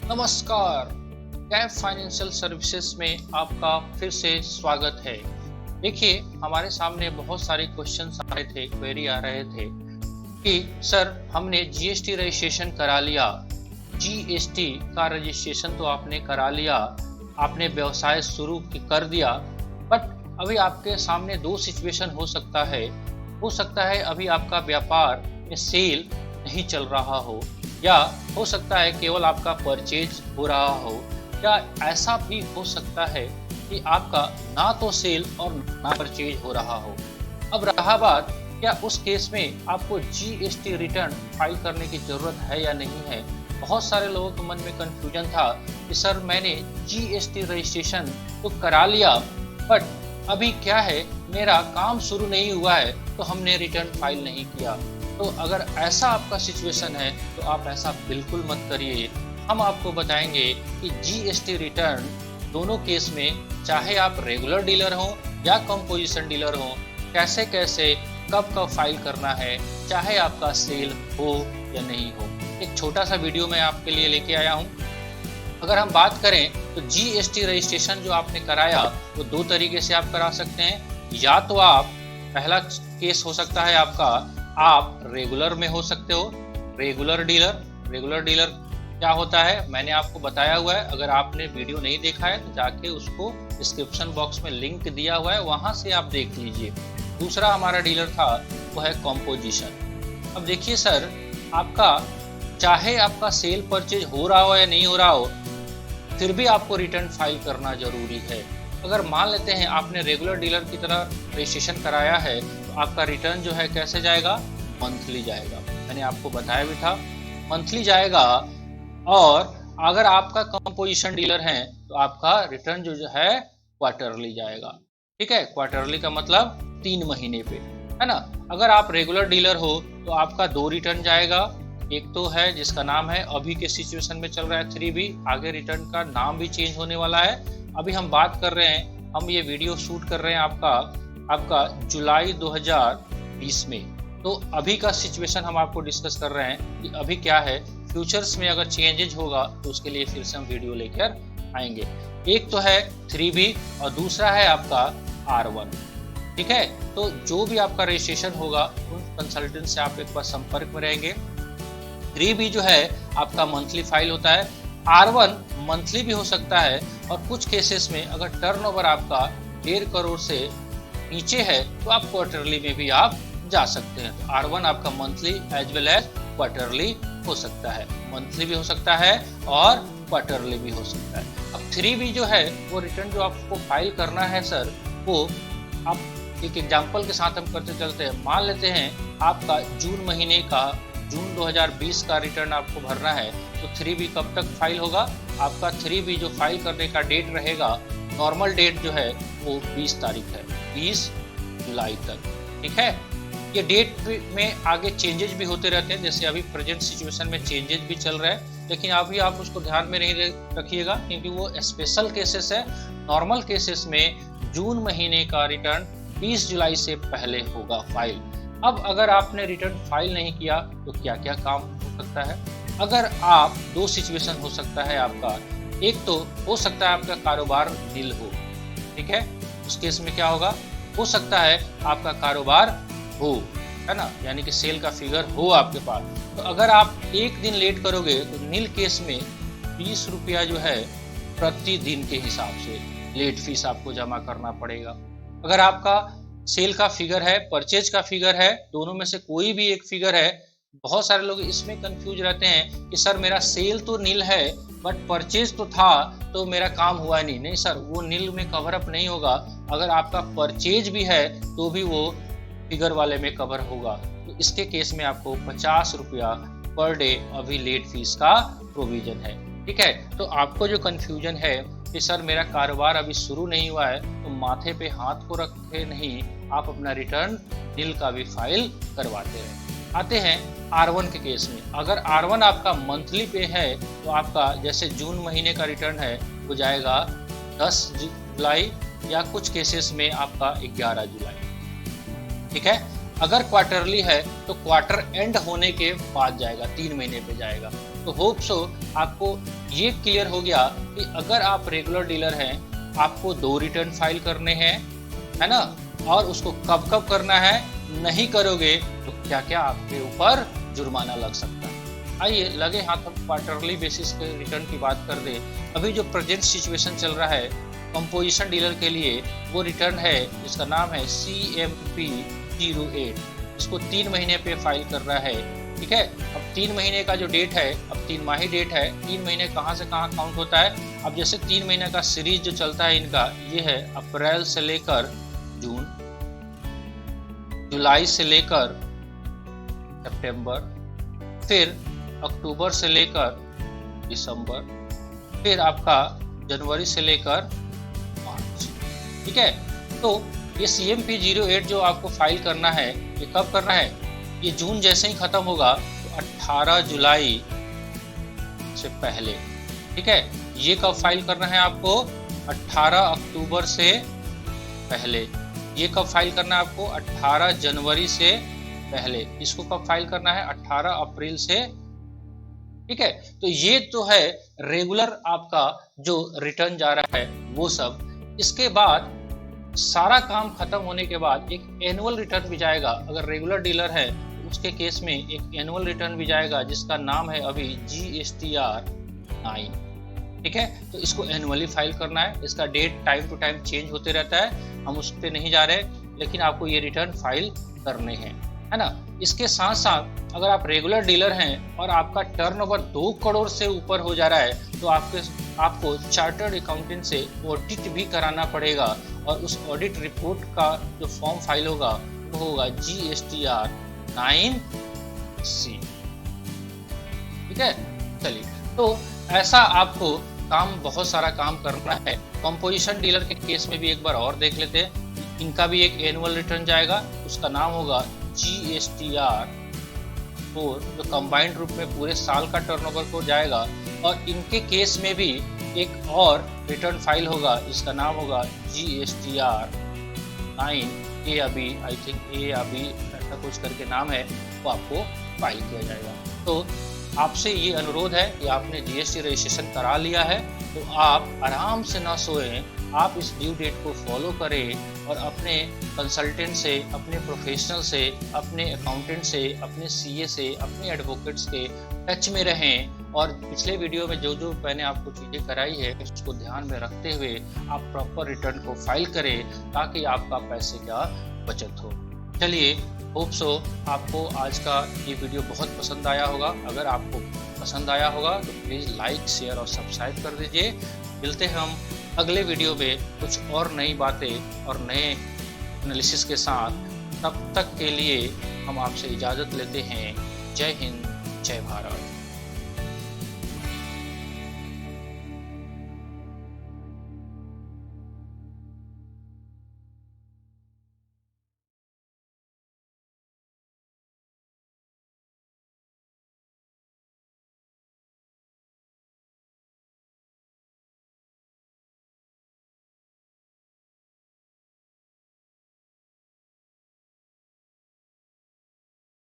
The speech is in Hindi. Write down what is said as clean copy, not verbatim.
नमस्कार। कैब फाइनेंशियल सर्विसेज में आपका फिर से स्वागत है। देखिए, हमारे सामने बहुत सारे क्वेश्चंस आ रहे थे, क्वेरी आ रहे थे कि सर हमने जीएसटी रजिस्ट्रेशन करा लिया, जीएसटी का रजिस्ट्रेशन तो आपने करा लिया, आपने व्यवसाय शुरू कर दिया, बट अभी आपके सामने दो सिचुएशन हो सकता है। हो सकता है अभी आपका व्यापार में सेल नहीं चल रहा हो, या हो सकता है केवल आपका परचेज हो रहा हो, या ऐसा भी हो सकता है कि आपका ना तो सेल और ना परचेज हो रहा हो। अब रहा बात, क्या उस केस में आपको जीएसटी रिटर्न फाइल करने की जरूरत है या नहीं है। बहुत सारे लोगों के मन में कंफ्यूजन था कि सर मैंने जीएसटी रजिस्ट्रेशन तो करा लिया, बट अभी क्या है, मेरा काम शुरू नहीं हुआ है तो हमने रिटर्न फाइल नहीं किया। तो अगर ऐसा आपका सिचुएशन है तो आप ऐसा बिल्कुल मत करिए। हम आपको बताएंगे कि जीएसटी रिटर्न दोनों केस में, चाहे आप रेगुलर डीलर हो या कंपोजिशन डीलर हो, कैसे कैसे कब कब फाइल करना है, चाहे आपका सेल हो या नहीं हो। एक छोटा सा वीडियो मैं आपके लिए लेके आया हूँ। अगर हम बात करें तो जीएसटी रजिस्ट्रेशन जो आपने कराया वो दो तरीके से आप करा सकते हैं। या तो आप, पहला केस हो सकता है आपका, आप रेगुलर में हो सकते हो, रेगुलर डीलर क्या होता है मैंने आपको बताया हुआ है। अगर आपने वीडियो नहीं देखा है तो जाके उसको डिस्क्रिप्शन बॉक्स में लिंक दिया हुआ है, वहां से आप देख लीजिए। दूसरा हमारा डीलर था वो है कॉम्पोजिशन। अब देखिए सर, आपका चाहे आपका सेल परचेज हो रहा हो या नहीं हो रहा हो, फिर भी आपको रिटर्न फाइल करना जरूरी है। अगर मान लेते हैं आपने रेगुलर डीलर की तरह रजिस्ट्रेशन कराया है तो आपका रिटर्न जो है कैसे जाएगा, मंथली जाएगा। मैंने आपको बताया भी था मंथली जाएगा। और अगर आपका कंपोजिशन डीलर है तो आपका रिटर्न जो है क्वार्टरली जाएगा। ठीक है, क्वार्टरली का मतलब 3 महीने पे, है ना। अगर आप रेगुलर डीलर हो तो आपका 2 रिटर्न जाएगा। एक तो है जिसका नाम है, अभी के सिचुएशन में चल रहा है 3B, आगे रिटर्न का नाम भी चेंज होने वाला है। अभी हम बात कर रहे हैं, हम ये वीडियो शूट कर रहे हैं आपका जुलाई 2020 में। तो अभी का सिचुएशन हम आपको डिस्कस कर रहे हैं कि अभी क्या है। फ्यूचर्स में अगर चेंजेज होगा तो उसके लिए फिर से हम वीडियो लेकर आएंगे। एक तो है 3B और दूसरा है आपका R1। ठीक है, तो जो भी आपका रजिस्ट्रेशन होगा उन कंसल्टेंट से आप एक बार संपर्क में रहेंगे। 3B जो है आपका मंथली फाइल होता है, R1 मंथली भी हो सकता है, और कुछ केसेस में अगर टर्नओवर आपका 1.5 करोड़ से नीचे है तो आप क्वार्टरली में भी आप जा सकते हैं। तो R1 आपका monthly as well as quarterly हो सकता है, मंथली भी हो सकता है और क्वार्टरली भी हो सकता है। अब 3B जो है वो रिटर्न जो आपको फाइल करना है सर, वो आप एक एग्जांपल के साथ हम करते चलते हैं। मान लेते हैं आपका जून महीने का, जून 2020 का रिटर्न आपको भरना है, तो 3B कब तक फाइल होगा। आपका 3B जो फाइल करने का डेट रहेगा, नॉर्मल डेट जो है वो 20 तारीख है, 20 जुलाई तक। ठीक है, ये डेट में आगे चेंजेस भी होते रहते हैं, जैसे अभी प्रेजेंट सिचुएशन में चेंजेस भी चल रहे हैं, लेकिन अभी आप उसको ध्यान में नहीं रखिएगा क्योंकि वो स्पेशल केसेस है। नॉर्मल केसेस में जून महीने का रिटर्न 20 जुलाई से पहले होगा फाइल। अब अगर आपने रिटर्न फाइल नहीं किया तो क्या क्या काम हो सकता है। अगर आप, दो सिचुएशन हो सकता है आपका। एक तो हो सकता है आपका कारोबार नील हो, ठीक है, उस केस में क्या होगा, हो सकता है आपका कारोबार हो, है ना, यानी कि सेल का फिगर हो आपके पास। तो अगर आप एक दिन लेट करोगे तो नील केस में 20 रुपया जो है प्रति दिन के हिसाब से लेट फीस आपको जमा करना पड़ेगा। अगर आपका सेल का फिगर है, परचेज का फिगर है, दोनों में से कोई भी एक फिगर है, बहुत सारे लोग इसमें कंफ्यूज रहते हैं कि सर मेरा सेल तो नील है बट परचेज तो था तो मेरा काम हुआ नहीं। नहीं सर, वो नील में कवर अप नहीं होगा। अगर आपका परचेज भी है तो भी वो फिगर वाले में कवर होगा। तो इसके केस में आपको 50 रुपया पर डे अभी लेट फीस का प्रोविजन है। ठीक है, तो आपको जो कंफ्यूजन है कि सर मेरा कारोबार अभी शुरू नहीं हुआ है, तो माथे पे हाथ को रखे नहीं, आप अपना रिटर्न नील का भी फाइल करवाते रहे। आते हैं R1 के केस में। अगर R1 आपका मंथली पे है तो आपका जैसे जून महीने का रिटर्न है वो जाएगा 10 जुलाई, या कुछ केसेस में आपका 11 जुलाई। ठीक है, अगर क्वार्टरली है तो क्वार्टर एंड होने के बाद जाएगा, 3 महीने पे जाएगा। तो होप सो आपको ये क्लियर हो गया कि अगर आप रेगुलर डीलर हैं, आपको 2 रिटर्न फाइल करने हैं, है ना, और उसको कब कब करना है, नहीं करोगे तो क्या क्या आपके ऊपर जुर्माना लग सकता है। आइए लगे हाथ हम क्वार्टरली बेसिस के रिटर्न की बात कर दें। अभी जो प्रेजेंट सिचुएशन चल रहा है कंपोजिशन डीलर के लिए, वो रिटर्न है जिसका नाम है CMP08। इसको 3 महीने पे फाइल कर रहा है, ठीक है। अब 3 महीने का जो डेट है, अब 3 माही डेट है, 3 महीने कहाँ से कहाँ काउंट होता है। अब जैसे 3 महीने का सीरीज जो चलता है इनका, ये है अप्रैल से लेकर जून, जुलाई से लेकर सितंबर, फिर अक्टूबर से लेकर दिसंबर, फिर आपका जनवरी से लेकर मार्च, ठीक है। तो ये CMP08 जो आपको फाइल करना है, ये कब करना है, ये जून जैसे ही खत्म होगा तो 18 जुलाई से पहले, ठीक है। ये कब फाइल करना है आपको, 18 अक्टूबर से पहले। ये कब फाइल करना है आपको, 18 जनवरी से पहले। इसको कब फाइल करना है, 18 अप्रैल से, ठीक है। तो ये तो है रेगुलर आपका जो रिटर्न जा रहा है वो सब। इसके बाद सारा काम खत्म होने के बाद एक एनुअल रिटर्न भी जाएगा। अगर रेगुलर डीलर है उसके केस में एक एनुअल रिटर्न भी जाएगा जिसका नाम है अभी GSTR 9, ठीक है। तो इसको एनुअली फाइल करना है। इसका date time to time change होते रहता है, हम उस पर नहीं जा रहे, लेकिन आपको ये रिटर्न फाइल करने हैं, है ना। इसके साथ साथ अगर आप रेगुलर डीलर हैं और आपका टर्नओवर 2 करोड़ से ऊपर हो जा रहा है तो आपको चार्टर्ड अकाउंटेंट से ऑडिट भी कराना पड़ेगा, और उस ऑडिट रिपोर्ट का जो फॉर्म फाइल होगा वो होगा GSTR 9C, ठीक है। चलिए, तो ऐसा आपको काम, बहुत सारा काम करना है। कंपोजिशन डीलर के केस में भी एक बार और देख लेते हैं। इनका भी एक एनुअल रिटर्न जाएगा, उसका नाम होगा GSTR 4, जो कंबाइंड रूप में पूरे साल का टर्नओवर को जाएगा। और इनके केस में भी एक और रिटर्न फाइल होगा जिसका नाम होगा GSTR 9A, अभी आई थिंक A अभी ऐसा कुछ करके नाम है, वो आपको फाइल किया जाएगा। तो आपसे ये अनुरोध है कि आपने GST रजिस्ट्रेशन करा लिया है तो आप आराम से ना सोएं, आप इस ड्यू डेट को फॉलो करें और अपने कंसल्टेंट से, अपने प्रोफेशनल से, अपने अकाउंटेंट से, अपने CA से, अपने एडवोकेट्स के टच में रहें। और पिछले वीडियो में जो मैंने आपको चीज़ें कराई है उसको ध्यान में रखते हुए आप प्रॉपर रिटर्न को फाइल करें ताकि आपका पैसे का बचत हो। चलिए, होप सो आपको आज का ये वीडियो बहुत पसंद आया होगा। अगर आपको पसंद आया होगा तो प्लीज़ लाइक, शेयर और सब्सक्राइब कर दीजिए। मिलते हैं हम अगले वीडियो में कुछ और नई बातें और नए एनालिसिस के साथ। तब तक के लिए हम आपसे इजाज़त लेते हैं। जय हिंद, जय भारत।